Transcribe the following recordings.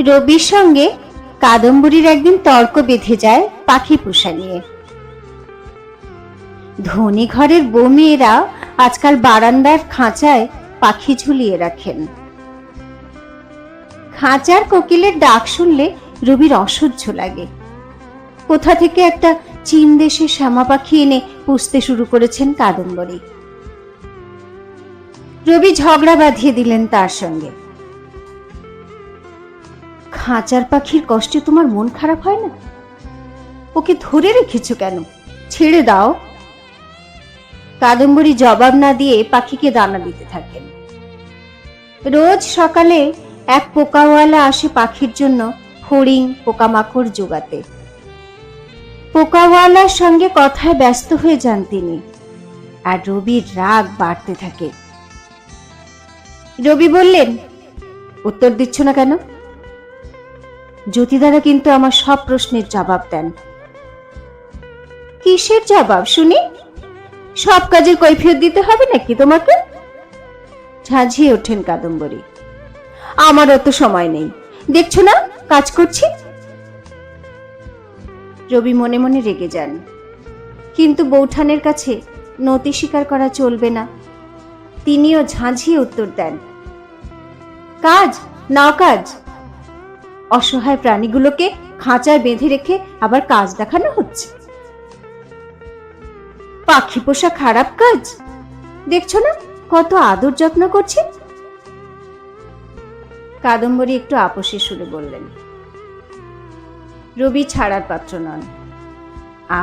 রবির সঙ্গে কাদম্বরীর একদিন তর্ক বেঁধে যায় পাখি পোষা নিয়ে। ধনী ঘরের বউ মেয়েরা আজকাল বারান্দার খাঁচায় পাখি ঝুলিয়ে রাখেন। খাঁচার কোকিলের ডাক শুনলে রবির অসহ্য লাগে। কোথা থেকে একটা চীন দেশের শ্যামা পাখি এনে পুষতে শুরু করেছেন কাদম্বরী। রবি ঝগড়া বাঁধিয়ে দিলেন তার সঙ্গে। খাঁচার পাখির কষ্টে তোমার মন খারাপ হয় না? ওকে ধরে রেখেছো কেন? ছেড়ে দাও। কাদম্বরী জবাব না দিয়ে পাখিকে দানা দিতে থাকেন। রোজ সকালে এক পোকাওয়ালা আসে পাখির জন্য ফড়িং পোকামাকড় জোগাতে। পোকাওয়ালার সঙ্গে কথায় ব্যস্ত হয়ে যান তিনি, আর রবির রাগ বাড়তে থাকে। রবি বললেন, উত্তর দিচ্ছ না কেন? জ্যোতি দাদা কিন্তু আমার সব প্রশ্নের জবাব দেন। কিসের জবাব শুনি? সব কাজের কৈফিয়ত দিতে হবে নাকি তোমাকে? ঝাঁঝিয়ে ওঠেন কাদম্বরী। আমার অত সময় নেই, দেখছো না কাজ করছি। রবি মনে মনে রেগে যান, কিন্তু বৌঠানের কাছে নতি স্বীকার করা চলবে না। তিনিও ঝাঁঝিয়ে উত্তর দেন, কাজ নাও কাজ। অসহায় প্রাণীগুলোকে খাঁচায় বেঁধে রেখে আবার কাজ দেখানো হচ্ছে। পাখি পোষা খারাপ কাজ? দেখছো না কত আদর যত্ন করছে। কাদম্বরী একটু আপোষে সুরে বললেন। রবি ছাড়ার পাত্র নন,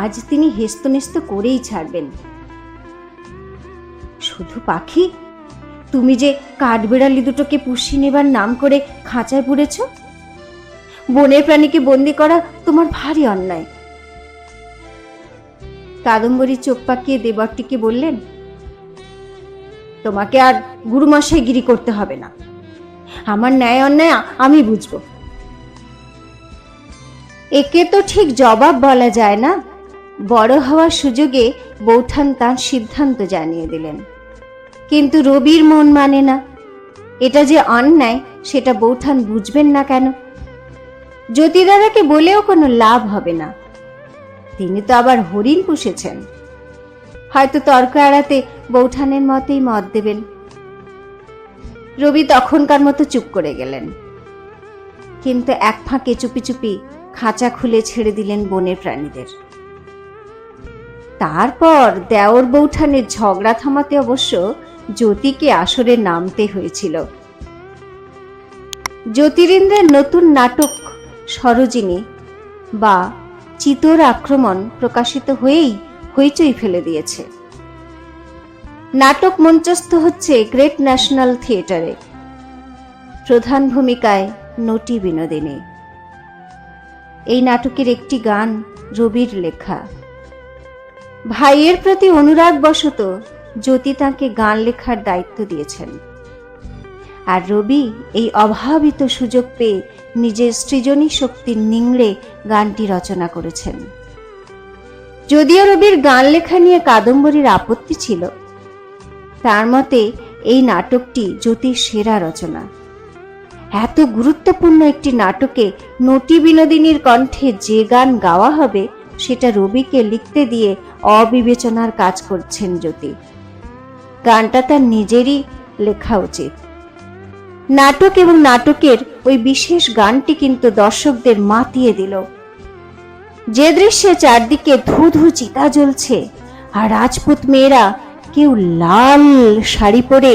আজ তিনি হেস্তনেস্ত করেই ছাড়বেন। শুধু পাখি? তুমি যে কাঠবেড়ালি দুটোকে পুষিয়ে নেবার নাম করে খাঁচায় পুড়েছ। বনের প্রাণীকে বন্দি করা তোমার ভারী অন্যায়। কাদম্বরী চোখ পাকিয়ে দেবরটিকে বললেন, তোমাকে আর গুরুমশাই গিরি করতে হবে না, আমার ন্যায় অন্যায় আমি বুঝবো। একে তো ঠিক জবাব বলা যায় না। বড় হওয়ার সুযোগে বৌঠান তার সিদ্ধান্ত জানিয়ে দিলেন, কিন্তু রবির মন মানে না। এটা যে অন্যায় সেটা বৌঠান বুঝবেন না কেন? জ্যোতি দাদাকে বলেও কোনো লাভ হবে না, তিনি তো আবার হরিণ পুষেছেন। হয়তো তর্ক এড়াতে বৌঠানের মতেই মত দেবেন। রবি তখনকার মতো চুপ করে গেলেন, কিন্তু এক ফাঁকে চুপি চুপি খাঁচা খুলে ছেড়ে দিলেন বনের প্রাণীদের। তারপর দেওর বৌঠানের ঝগড়া থামাতে অবশ্য জ্যোতিকে আসরে নামতে হয়েছিল। জ্যোতিরিন্দ্রের নতুন নাটক সরোজিনী বা চিতোর আক্রমণ প্রকাশিত হয়েই হইচই ফেলে দিয়েছে। নাটক মঞ্চস্থ হচ্ছে গ্রেট ন্যাশনাল থিয়েটারে। প্রধান ভূমিকায় নটি বিনোদিনী। এই নাটকের একটি গান রবির লেখা। ভাইয়ের প্রতি অনুরাগ বশত জ্যোতি তাঁকে গান লেখার দায়িত্ব দিয়েছেন, আর রবি এই অভাবিত সুযোগ পেয়ে নিজের সৃজনী শক্তির নিংড়ে গানটি রচনা করেছেন। যদিও রবির গান লেখা নিয়ে কাদম্বরীর আপত্তি ছিল, তার মতে এই নাটকটি জ্যোতির সেরা রচনা। এত গুরুত্বপূর্ণ একটি নাটকে নটি বিনোদিনীর কণ্ঠে যে গান গাওয়া হবে সেটা রবিকে লিখতে দিয়ে অবিবেচনার কাজ করছেন জ্যোতি। গানটা তার নিজেরই লেখা উচিত। নাটক এবং নাটকের ওই বিশেষ গানটি কিন্তু দর্শকদের মাতিয়ে দিল। যে দৃশ্যে চারদিকে ধু ধু চিতা জ্বলছে, আর রাজপুত মেয়েরা কেউ লাল শাড়ি পরে,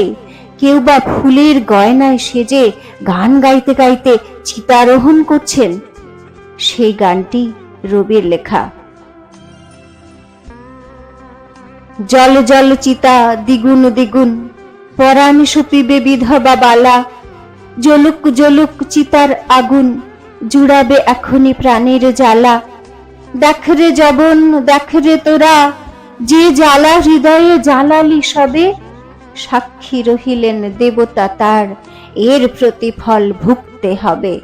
কেউ বা ফুলের গয়নায় সেজে গান গাইতে গাইতে চিতারোহণ করছেন, সেই গানটি রবির লেখা। জল জল চিতা দ্বিগুণ দ্বিগুণ, পরাণ সুপিবে বিধবা বালা, জলুক জলুক চিতার আগুন, জুড়াবে এখনই প্রাণের জ্বালা। দেখ রে জবন দেখ রে তোরা, যে জ্বালা হৃদয়ে জ্বালালি সবে, সাক্ষী রহিলেন দেবতা তার, এর প্রতিফল ভুগতে হবে।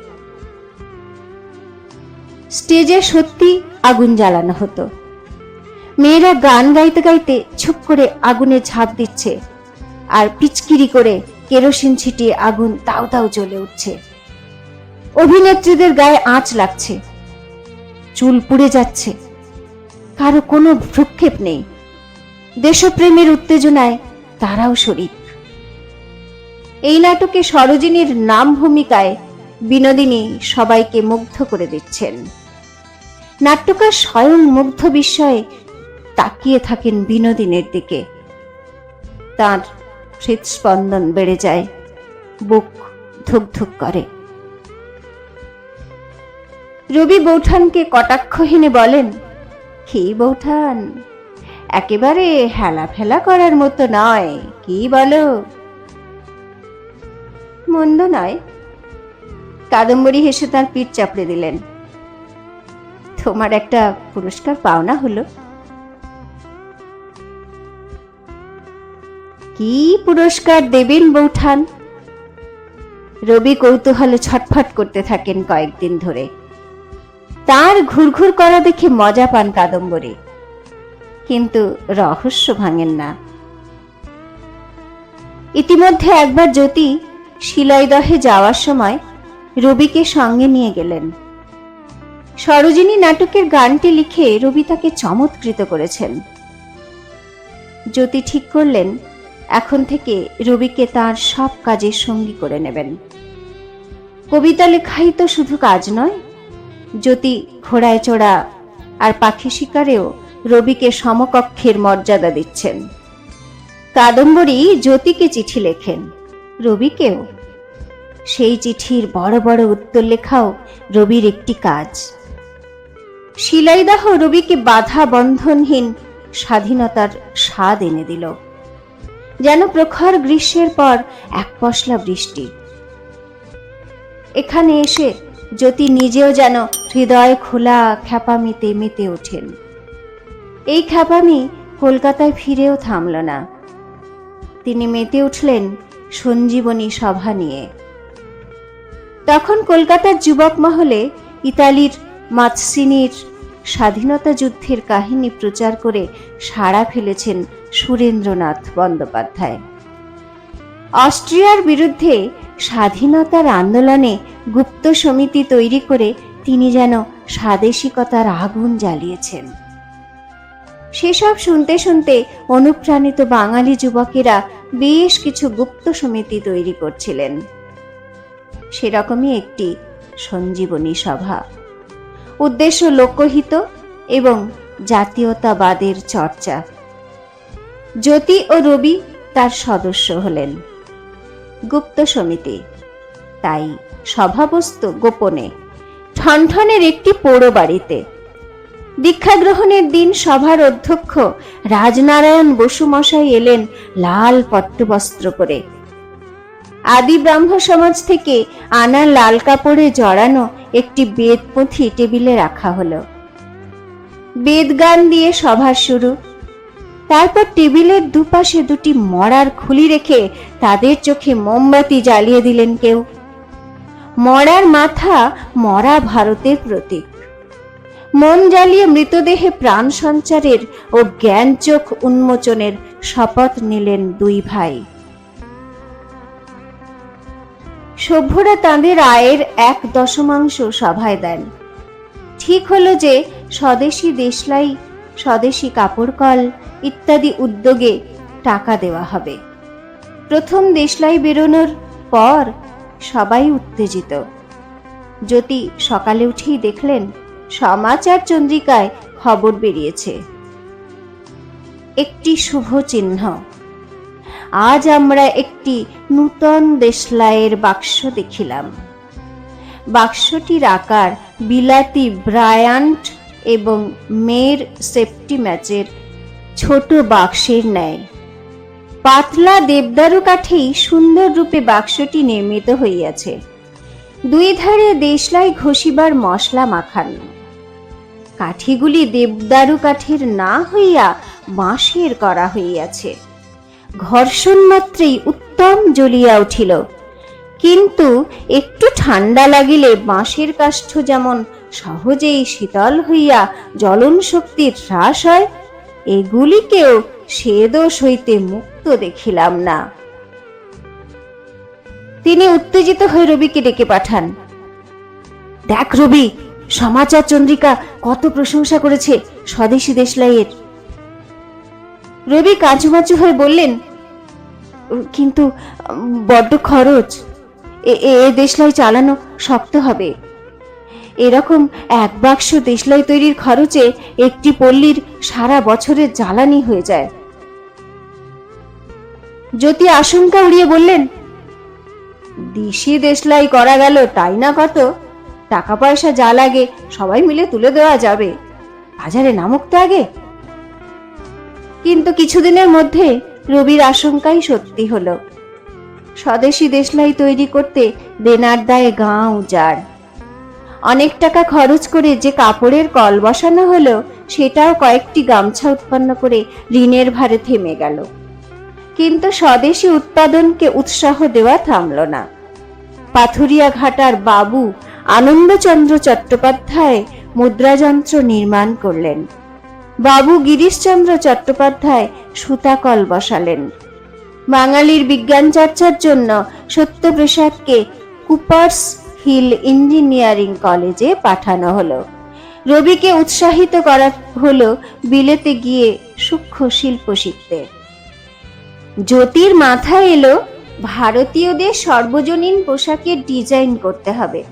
স্টেজে সত্যি আগুন জ্বালানো হতো। মেয়েরা গান গাইতে গাইতে ছুপ করে আগুনে ঝাঁপ দিচ্ছে, আর পিচকিরি করে কেরোসিন ছিটিয়ে আগুন দাউ দাউ জ্বলে উঠছে। অভিনেত্রীদের গায়ে আঁচ লাগছে, চুল পুড়ে যাচ্ছে, কারো কোনো ভ্রুক্ষেপ নেই। দেশপ্রেমের উত্তেজনায় তারাও শরিক। এই নাটকে সরোজিনীর নাম ভূমিকায় বিনোদিনী সবাইকে মুগ্ধ করে দিচ্ছেন। নাট্যকার স্বয়ং মুগ্ধ বিস্ময়ে তাকিয়ে থাকেন বিনোদিনীর দিকে। তার হৃদস্পন্দন বেড়ে যায়, বুক ধুক ধুক করে। রবি বৌঠানকে কটাক্ষহীনে বলেন, কি বৌঠান, একেবারে হেলা ফেলা করার মতো নয়, কি বলো? মন্দ নয়। কাদম্বরী হেসে তার পিঠ চাপড়ে দিলেন। তোমার একটা পুরস্কার পাওনা হলো। কি পুরস্কার দেবেন বৌঠান? রবি কৌতূহলে ছটফট করতে থাকেন কয়েকদিন ধরে। তার ঘুরঘুর করা দেখে মজা পান কাদম্বরী, কিন্তু রহস্য ভাঙেন না। ইতিমধ্যে একবার জ্যোতি শিলয়দহে যাওয়ার সময় রবিকে সঙ্গে নিয়ে গেলেন। সরোজিনী নাটকের গানটি লিখে রবি তাকে চমৎকৃত করেছেন। জ্যোতি ঠিক করলেন এখন থেকে রবিকে তার সব কাজের সঙ্গী করে নেবেন। কবিতা লেখাই তো শুধু কাজ নয়, জ্যোতি ঘোড়ায় চড়া আর পাখি শিকারেও রবিকে সমকক্ষের মর্যাদা দিচ্ছেন। কাদম্বরী জ্যোতিকে চিঠি লেখেন, রবিকেও। সেই চিঠির বড় বড় উত্তর লেখাও রবির একটি কাজ। শিলাইদাহ রবিকে বাধা বন্ধনহীন স্বাধীনতার স্বাদ এনে দিল, যেন প্রখর গ্রীষ্মের পর এক পশলা বৃষ্টি। এখানে এসে জ্যোতি নিজেও যেন হৃদয় খোলা খ্যাপামিতে মেতে ওঠেন। এই খ্যাপামি কলকাতায় ফিরেও থামল না। তিনি মেতে উঠলেন সঞ্জীবনী সভা নিয়ে। তখন কলকাতার যুবক মহলে ইতালির মাৎসিনির স্বাধীনতা যুদ্ধের কাহিনী প্রচার করে সাড়া ফেলেছেন সুরেন্দ্রনাথ বন্দ্যোপাধ্যায়। অস্ট্রিয়ার বিরুদ্ধে স্বাধীনতার আন্দোলনে গুপ্ত সমিতি তৈরি করে তিনি যেন স্বাদেশিকতার আগুন জ্বালিয়েছেন। সেসব শুনতে শুনতে অনুপ্রাণিত বাঙালি যুবকেরা বেশ কিছু গুপ্ত সমিতি তৈরি করছিলেন। সেরকমই একটি সঞ্জীবনী সভা। উদ্দেশ্য লোকহিত এবং জাতীয়তাবাদের চর্চা। জ্যোতি ও রবি তার সদস্য হলেন। গুপ্ত সমিতি, তাই সভাবস্তু গোপনে, ঠনঠনের একটি পৌর বাড়িতে। দীক্ষা গ্রহণের দিন সভার অধ্যক্ষ রাজনারায়ণ বসু মশাই এলেন লাল পট্টবস্ত্র পরে। আদি ব্রাহ্ম সমাজ থেকে আনা লাল কাপড়ে জড়ানো একটি বেদপুঁথি টেবিলে রাখা হলো। বেদগান দিয়ে সভা শুরু। তারপর টেবিলের দুপাশে দুটি মরার খুলি রেখে তাদের চোখে মোমবাতি জ্বালিয়ে দিলেন কেউ। মরার মাথা মরা ভারতের প্রতীক। মন জ্বালিয়ে মৃতদেহে প্রাণ সঞ্চারের ও জ্ঞান চোখ উন্মোচনের শপথ নিলেন দুই ভাই। সভ্যরা তাঁদের আয়ের 1/10 সভায় দেন। ঠিক হলো যে স্বদেশী দেশলাই, স্বদেশী কাপড় কল ইত্যাদি উদ্যোগে টাকা দেওয়া হবে। প্রথম দেশলাই বেরোনোর পর সবাই উত্তেজিত। জ্যোতি সকালে উঠেই দেখলেন সমাচার চন্দ্রিকায় খবর বেরিয়েছে, একটি শুভ চিহ্ন। আজ আমরা একটি নূতন দেশলাইয়ের বাক্স দেখিলাম। বাক্সটির আকার বিলাতি ব্রায়ান্ট এবং মের সেফটি ম্যাচের ছোট বাক্সের ন্যায়। পাতলা দেবদারু কাঠেই সুন্দর রূপে বাক্সটি নির্মিত হইয়াছে। দুই ধারে দেশলাই ঘষিবার মশলা মাখানো। কাঠিগুলি দেবদারু কাঠের না হইয়া বাঁশের করা হইয়াছে। ঘর্ষণ মাত্রেই উত্তম জ্বলিয়া উঠিল, কিন্তু একটু ঠান্ডা লাগিলে বাঁশের কাষ্ঠ যেমন সহজেই শীতল হইয়া জ্বলন শক্তির হ্রাস হয়, এগুলিকেও সে দোষ হইতে মুক্ত দেখিলাম না। তিনি উত্তেজিত হয়ে রবিকে ডেকে পাঠান। দেখ রবি, সমাচার চন্দ্রিকা কত প্রশংসা করেছে স্বদেশী দেশলাইয়ের। রবি কাঁচুমাচু হয়ে বললেন, কিন্তু বড্ড খরচ, এ দেশলাই চালানো শক্ত হবে। এরকম এক বাক্স দেশলাই তৈরির খরচে একটি পল্লীর সারা বছরের জ্বালানি হয়ে যায়। জ্যোতি আশঙ্কা উড়িয়ে বললেন, দিশি দেশলাই করা গেল তাই না কত, টাকা পয়সা যা লাগে সবাই মিলে তুলে দেওয়া যাবে, বাজারে নামুক তো আগে। কিন্তু কিছুদিনের মধ্যে রবির আশঙ্কাই সত্যি হলো। স্বদেশী দেশলাই তৈরি করতে দেনার দায়ে গাঁ উজাড়। অনেক টাকা খরচ করে যে কাপড়ের কল বসানো হলো, সেটাও কয়েকটি গামছা উৎপন্ন করে ঋণের ভারে থেমে গেল। কিন্তু স্বদেশী উৎপাদনকে উৎসাহ দেওয়া থামল না। পাথুরিয়া ঘাটার বাবু আনন্দচন্দ্র চট্টোপাধ্যায় মুদ্রাযন্ত্র নির্মাণ করলেন। বাবু গিরিশচন্দ্র চট্টোপাধ্যায় সুতাকল বসালেন। বাঙালির বিজ্ঞান চর্চার জন্য সত্যপ্রসাদকে কুপার্স হিল ইঞ্জিনিয়ারিং কলেজে পাঠানো হলো। রবিকে উৎসাহিত করা হলো বিলেতে গিয়ে সূক্ষ্ম শিল্প শিখতে। জ্যোতির মাথায় এলো ভারতীয়দের সর্বজনীন পোশাকের ডিজাইন করতে হবে।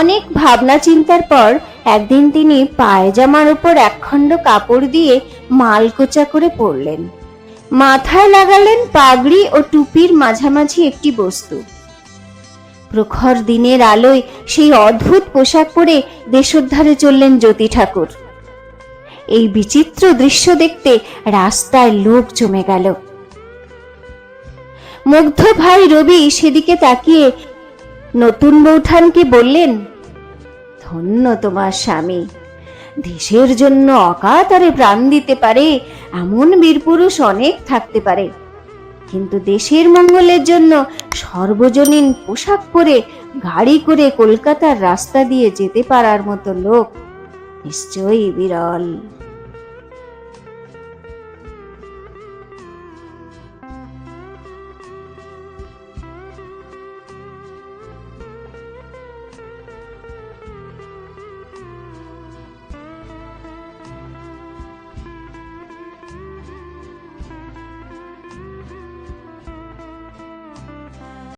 অনেক ভাবনা চিন্তার পর একদিন তিনি পায়জামার উপর একখণ্ড কাপড় দিয়ে মালকোচা করে পরলেন। মাথায় লাগালেন পাগড়ি ও টুপির মাঝামাঝি একটি বস্তু। প্রখর দিনের আলোয় সেই অদ্ভুত পোশাক পরে দেশোদ্ধারে চললেন জ্যোতি ঠাকুর। এই বিচিত্র দৃশ্য দেখতে রাস্তায় লোক জমে গেল। মুগ্ধ ভাই রবি সেদিকে তাকিয়ে নতুন বৌঠানকে বললেন, ধন্য তোমার স্বামী, দেশের জন্য অকাতরে প্রাণ দিতে পারে এমন বীরপুরুষ অনেক থাকতে পারে, কিন্তু দেশের মঙ্গলের জন্য সর্বজনীন পোশাক পরে গাড়ি করে কলকাতার রাস্তা দিয়ে যেতে পারার মতো লোক নিশ্চয়ই বিরল।